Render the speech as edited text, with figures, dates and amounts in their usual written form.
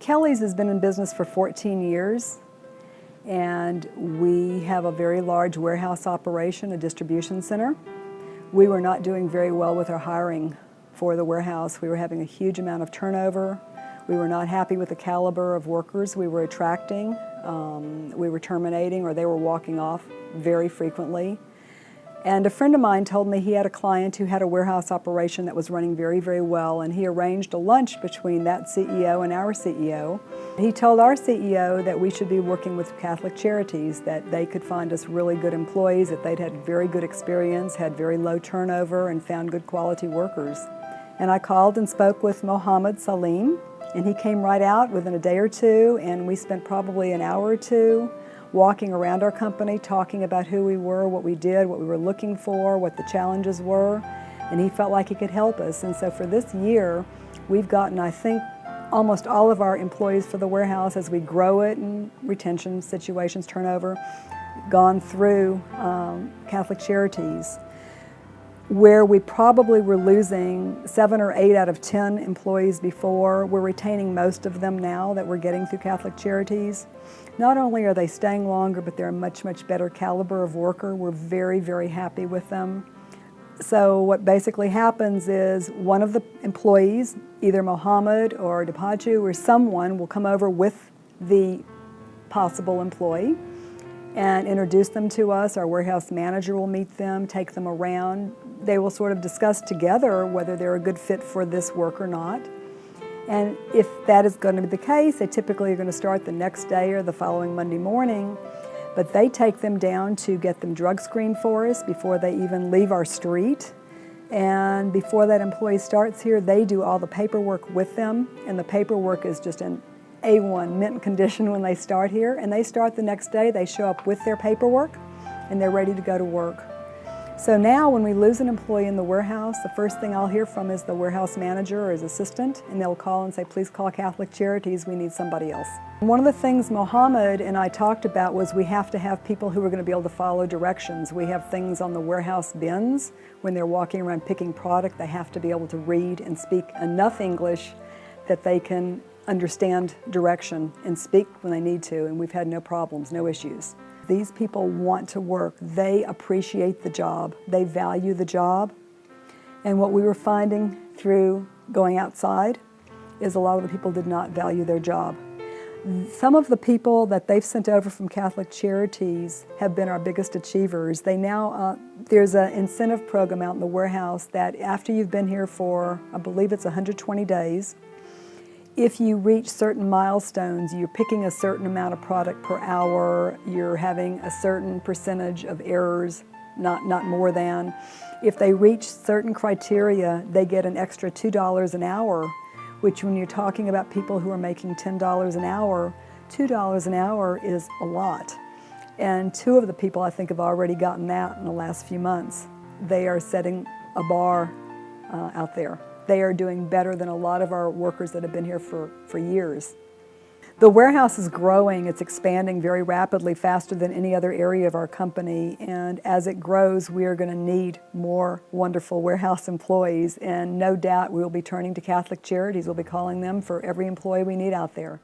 Kelli's has been in business for 14 years, and we have a very large warehouse operation, a distribution center. We were not doing very well with our hiring for the warehouse. We were having a huge amount of turnover. We were not happy with the caliber of workers we were attracting. We were terminating, or they were walking off very frequently. And a friend of mine told me he had a client who had a warehouse operation that was running very, very well, and he arranged a lunch between that CEO and our CEO. He told our CEO that we should be working with Catholic Charities, that they could find us really good employees, that they'd had very good experience, had very low turnover, and found good quality workers. And I called and spoke with Mohammed Salim, and he came right out within a day or two, and we spent probably an hour or two walking around our company, talking about who we were, what we did, what we were looking for, what the challenges were, and he felt like he could help us. And so for this year, we've gotten, I think, almost all of our employees for the warehouse, as we grow it and retention situations, turnover, gone through Catholic Charities. Where we probably were losing 7 or 8 out of 10 employees before, we're retaining most of them now that we're getting through Catholic Charities. Not only are they staying longer, but they're a much, much better caliber of worker. We're very, very happy with them. So what basically happens is one of the employees, either Mohammed or Depaju or someone, will come over with the possible employee and introduce them to us. Our warehouse manager will meet them, take them around. They will sort of discuss together whether they're a good fit for this work or not. And if that is going to be the case, they typically are going to start the next day or the following Monday morning. But they take them down to get them drug screened for us before they even leave our street. And before that employee starts here, they do all the paperwork with them. And the paperwork is just in A1 mint condition when they start here. And they start the next day, they show up with their paperwork, and they're ready to go to work. So now when we lose an employee in the warehouse, the first thing I'll hear from is the warehouse manager or his assistant, and they'll call and say, please call Catholic Charities, we need somebody else. One of the things Mohammed and I talked about was we have to have people who are going to be able to follow directions. We have things on the warehouse bins. When they're walking around picking product, they have to be able to read and speak enough English that they can understand direction and speak when they need to, and we've had no problems, no issues. These people want to work. They appreciate the job. They value the job. And what we were finding through going outside is a lot of the people did not value their job. Some of the people that they've sent over from Catholic Charities have been our biggest achievers. They now, there's an incentive program out in the warehouse that after you've been here for, I believe it's 120 days, if you reach certain milestones, you're picking a certain amount of product per hour, you're having a certain percentage of errors, not more than. If they reach certain criteria, they get an extra $2 an hour, which when you're talking about people who are making $10 an hour, $2 an hour is a lot. And 2 of the people I think have already gotten that in the last few months. They are setting a bar out there. They are doing better than a lot of our workers that have been here for years. The warehouse is growing. It's expanding very rapidly, faster than any other area of our company. And as it grows, we are going to need more wonderful warehouse employees. And no doubt we'll be turning to Catholic Charities. We'll be calling them for every employee we need out there.